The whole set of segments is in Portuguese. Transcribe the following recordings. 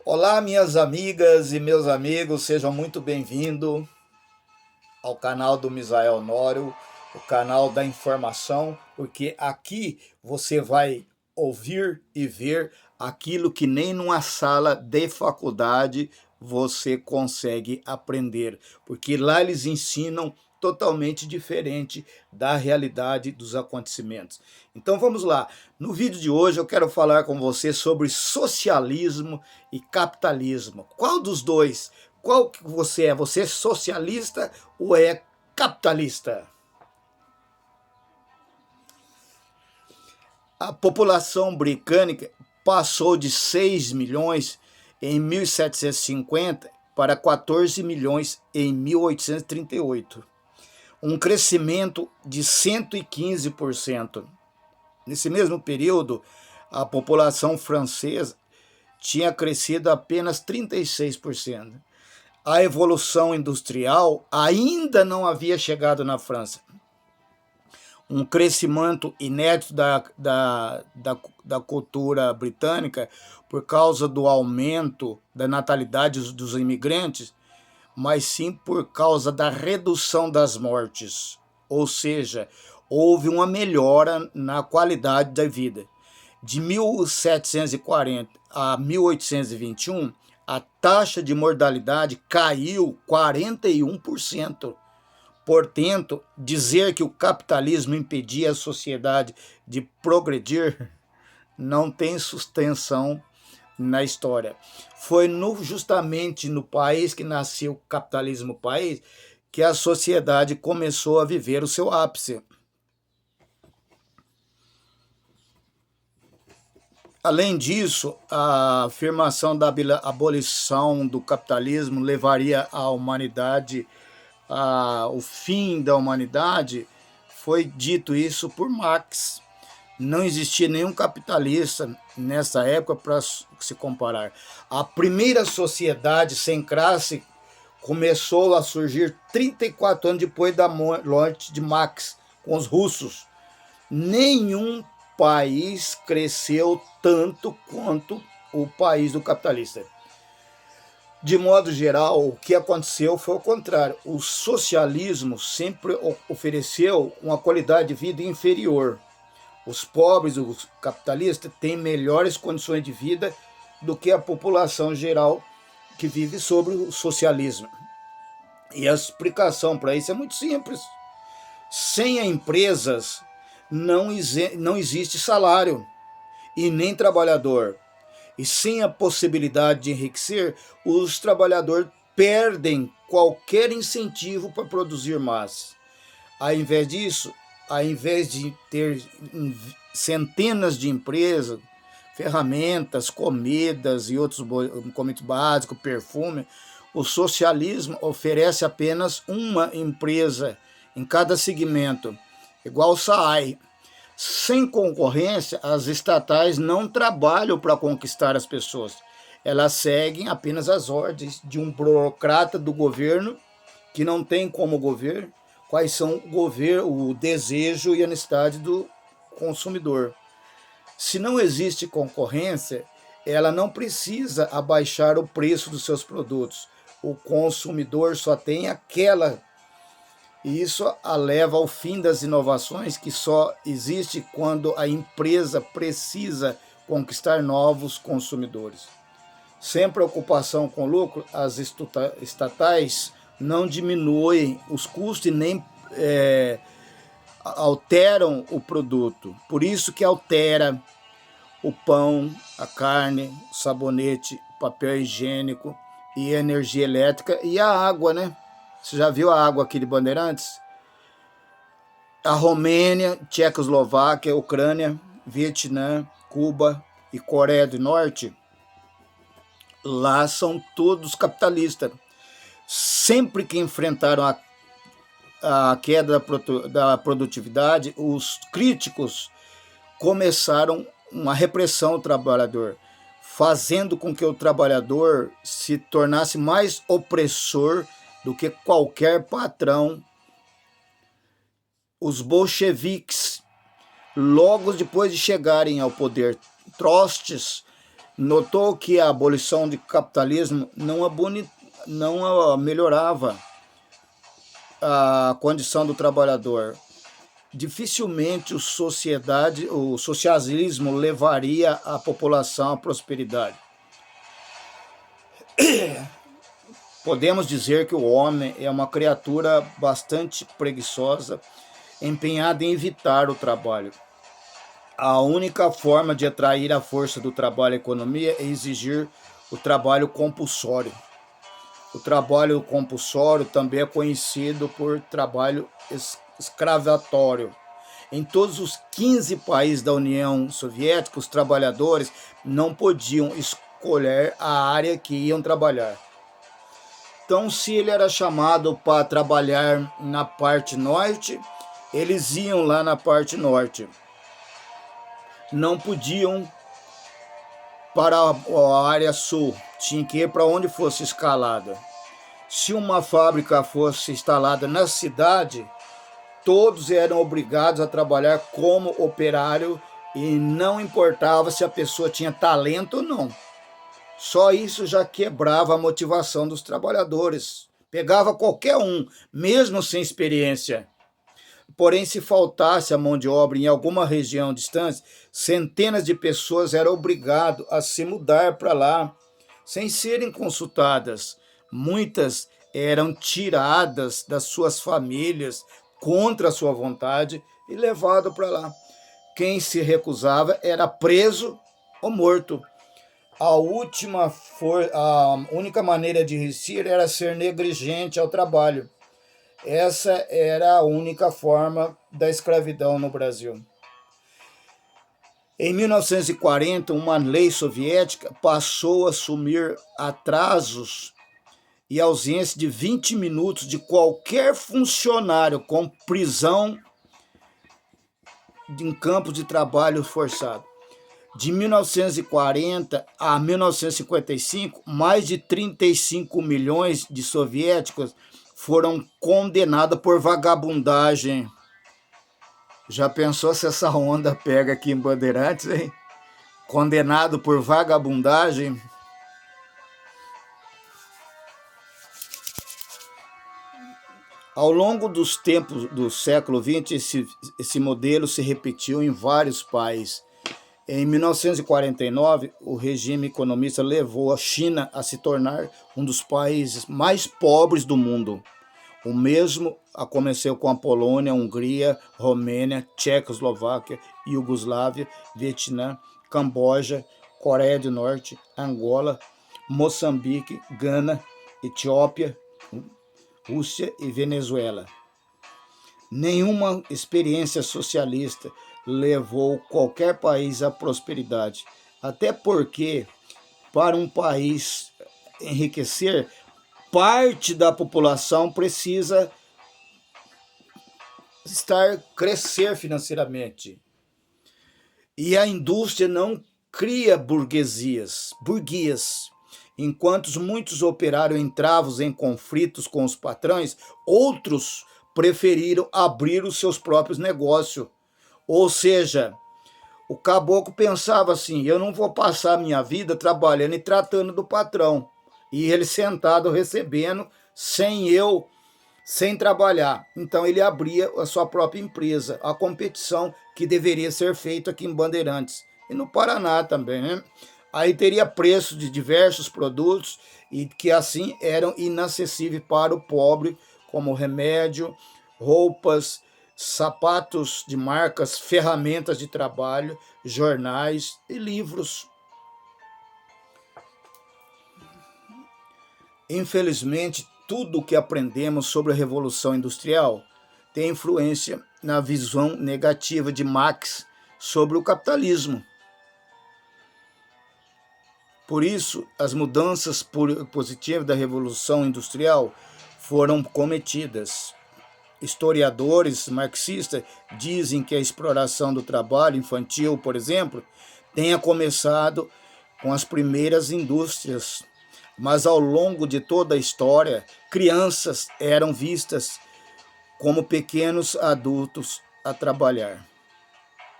Olá, minhas amigas e meus amigos, sejam muito bem-vindos ao canal do Misael Nório, o canal da informação, porque aqui você vai ouvir e ver aquilo que nem numa sala de faculdade você consegue aprender, porque lá eles ensinam totalmente diferente da realidade dos acontecimentos. Então vamos lá. No vídeo de hoje eu quero falar com você sobre socialismo e capitalismo. Qual dos dois? Qual que você é? Você é socialista ou é capitalista? A população britânica passou de 6 milhões em 1750 para 14 milhões em 1838. Um crescimento de 115%. Nesse mesmo período, a população francesa tinha crescido apenas 36%. A evolução industrial ainda não havia chegado na França. Um crescimento inédito da cultura britânica por causa do aumento da natalidade dos imigrantes, mas sim por causa da redução das mortes. Ou seja, houve uma melhora na qualidade da vida. De 1740 a 1821, a taxa de mortalidade caiu 41%. Portanto, dizer que o capitalismo impedia a sociedade de progredir não tem sustentação na história. Foi justamente no país que nasceu o capitalismo país que a sociedade começou a viver o seu ápice. Além disso, a afirmação da abolição do capitalismo levaria a humanidade ao fim da humanidade. Foi dito isso por Marx. Não existia nenhum capitalista nessa época para se comparar. A primeira sociedade sem classe começou a surgir 34 anos depois da morte de Marx, com os russos. Nenhum país cresceu tanto quanto o país do capitalista. De modo geral, o que aconteceu foi o contrário. O socialismo sempre ofereceu uma qualidade de vida inferior. Os pobres, os capitalistas, têm melhores condições de vida do que a população geral que vive sobre o socialismo. E a explicação para isso é muito simples. Sem empresas não existe salário e nem trabalhador. E sem a possibilidade de enriquecer, os trabalhadores perdem qualquer incentivo para produzir mais. Ao invés disso, ao invés de ter centenas de empresas, ferramentas, comidas e outros comidas básicos, perfume, o socialismo oferece apenas uma empresa em cada segmento, igual o SAAI. Sem concorrência, as estatais não trabalham para conquistar as pessoas. Elas seguem apenas as ordens de um burocrata do governo que não tem como governo quais são o desejo e a necessidade do consumidor. Se não existe concorrência, ela não precisa abaixar o preço dos seus produtos. O consumidor só tem aquela. E isso leva ao fim das inovações, que só existe quando a empresa precisa conquistar novos consumidores. Sem preocupação com lucro, as estatais não diminuem os custos e nem alteram o produto. Por isso que altera o pão, a carne, o sabonete, o papel higiênico e a energia elétrica e a água, né? Você já viu a água aqui de Bandeirantes? A Romênia, Tchecoslováquia, Ucrânia, Vietnã, Cuba e Coreia do Norte, lá são todos capitalistas. Sempre que enfrentaram a queda da produtividade, os críticos começaram uma repressão ao trabalhador, fazendo com que o trabalhador se tornasse mais opressor do que qualquer patrão. Os bolcheviques, logo depois de chegarem ao poder, Trotsky Notou que a abolição do capitalismo não melhorava a condição do trabalhador. Dificilmente o socialismo levaria a população à prosperidade. Podemos dizer que o homem é uma criatura bastante preguiçosa, empenhada em evitar o trabalho. A única forma de atrair a força do trabalho à economia é exigir o trabalho compulsório. O trabalho compulsório também é conhecido por trabalho escravatório. Em todos os 15 países da União Soviética, os trabalhadores não podiam escolher a área que iam trabalhar. Então, se ele era chamado para trabalhar na parte norte, eles iam lá na parte norte. Não podiam para a área sul, tinha que ir para onde fosse escalada. Se uma fábrica fosse instalada na cidade, todos eram obrigados a trabalhar como operário e não importava se a pessoa tinha talento ou não. Só isso já quebrava a motivação dos trabalhadores. Pegava qualquer um, mesmo sem experiência. Porém, se faltasse a mão de obra em alguma região distante, centenas de pessoas eram obrigadas a se mudar para lá, sem serem consultadas. Muitas eram tiradas das suas famílias contra a sua vontade e levadas para lá. Quem se recusava era preso ou morto. A única maneira de resistir era ser negligente ao trabalho. Essa era a única forma da escravidão no Brasil. Em 1940, uma lei soviética passou a assumir atrasos e ausência de 20 minutos de qualquer funcionário com prisão em campos de trabalho forçado. De 1940 a 1955, mais de 35 milhões de soviéticos foram condenados por vagabundagem. Já pensou se essa onda pega aqui em Bandeirantes, hein? Condenado por vagabundagem. Ao longo dos tempos do século XX, esse modelo se repetiu em vários países. Em 1949, o regime economista levou a China a se tornar um dos países mais pobres do mundo. O mesmo aconteceu com a Polônia, Hungria, Romênia, Tchecoslováquia, Iugoslávia, Vietnã, Camboja, Coreia do Norte, Angola, Moçambique, Gana, Etiópia, Rússia e Venezuela. Nenhuma experiência socialista levou qualquer país à prosperidade, até porque, para um país enriquecer, parte da população precisa crescer financeiramente. E a indústria não cria burguesias. Enquanto muitos operários entravam em conflitos com os patrões, outros preferiram abrir os seus próprios negócios. Ou seja, o caboclo pensava assim: eu não vou passar a minha vida trabalhando e tratando do patrão. E ele sentado recebendo, sem trabalhar. Então ele abria a sua própria empresa, a competição que deveria ser feita aqui em Bandeirantes. E no Paraná também, né? Aí teria preços de diversos produtos e que assim eram inacessíveis para o pobre, como remédio, roupas, sapatos de marcas, ferramentas de trabalho, jornais e livros. Infelizmente, tudo o que aprendemos sobre a Revolução Industrial tem influência na visão negativa de Marx sobre o capitalismo. Por isso, as mudanças positivas da Revolução Industrial foram cometidas. Historiadores marxistas dizem que a exploração do trabalho infantil, por exemplo, tenha começado com as primeiras indústrias, mas ao longo de toda a história, crianças eram vistas como pequenos adultos a trabalhar.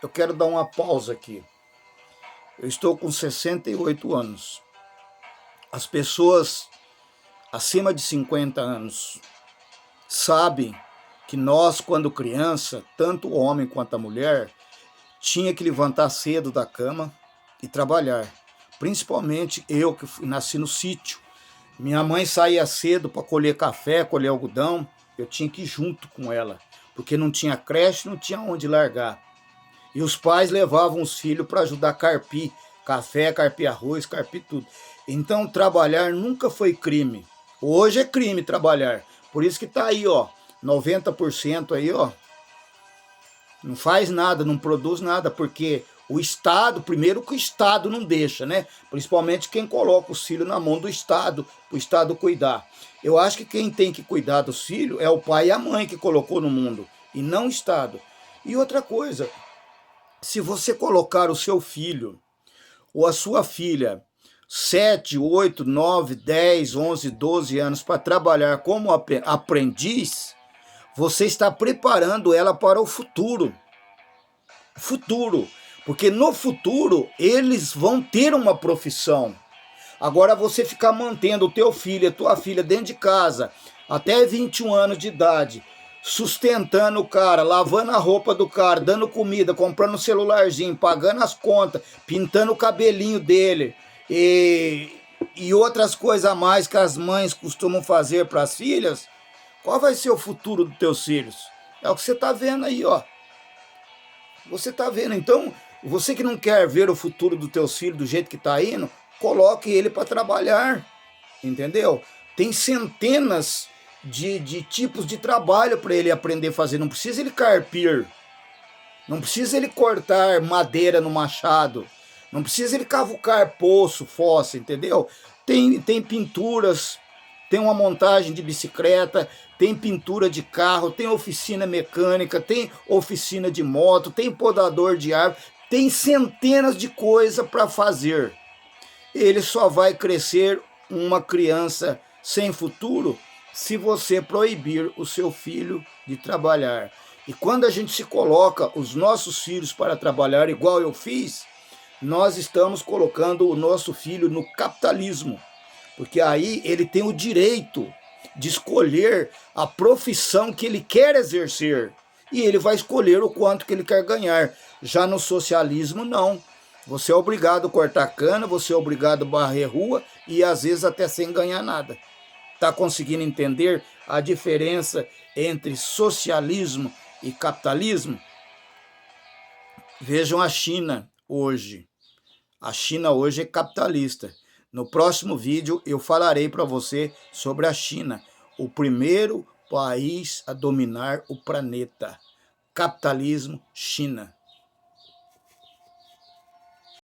Eu quero dar uma pausa aqui. Eu estou com 68 anos. As pessoas acima de 50 anos sabem que nós, quando criança, tanto o homem quanto a mulher, tinha que levantar cedo da cama e trabalhar. Principalmente eu, que nasci no sítio. Minha mãe saía cedo para colher café, colher algodão, eu tinha que ir junto com ela, porque não tinha creche, não tinha onde largar. E os pais levavam os filhos para ajudar a carpir café, carpir arroz, carpir tudo. Então trabalhar nunca foi crime. Hoje é crime trabalhar. Por isso que tá aí, ó, 90% aí, ó, não faz nada, não produz nada, porque o Estado, primeiro que o Estado não deixa, né? Principalmente quem coloca os filhos na mão do Estado, para o Estado cuidar. Eu acho que quem tem que cuidar dos filhos é o pai e a mãe que colocou no mundo, e não o Estado. E outra coisa, se você colocar o seu filho ou a sua filha 7, 8, 9, 10, 11, 12 anos para trabalhar como aprendiz, você está preparando ela para o futuro. Futuro. Porque no futuro eles vão ter uma profissão. Agora você ficar mantendo o teu filho, a tua filha dentro de casa, até 21 anos de idade, sustentando o cara, lavando a roupa do cara, dando comida, comprando um celularzinho, pagando as contas, pintando o cabelinho dele e outras coisas a mais que as mães costumam fazer para as filhas, qual vai ser o futuro dos teus filhos? É o que você está vendo aí, ó. Você está vendo, então, você que não quer ver o futuro dos teus filhos do jeito que está indo, coloque ele para trabalhar, entendeu? Tem centenas de tipos de trabalho para ele aprender a fazer. Não precisa ele carpir, não precisa ele cortar madeira no machado, não precisa ele cavucar poço, fossa, entendeu? Tem pinturas, tem uma montagem de bicicleta, tem pintura de carro, tem oficina mecânica, tem oficina de moto, tem podador de árvore, tem centenas de coisas para fazer. Ele só vai crescer uma criança sem futuro se você proibir o seu filho de trabalhar. E quando a gente se coloca os nossos filhos para trabalhar, igual eu fiz, nós estamos colocando o nosso filho no capitalismo. Porque aí ele tem o direito de escolher a profissão que ele quer exercer. E ele vai escolher o quanto que ele quer ganhar. Já no socialismo, não. Você é obrigado a cortar cana, você é obrigado a varrer rua e às vezes até sem ganhar nada. Está conseguindo entender a diferença entre socialismo e capitalismo? Vejam a China hoje. A China hoje é capitalista. No próximo vídeo eu falarei para você sobre a China, o primeiro país a dominar o planeta. Capitalismo, China.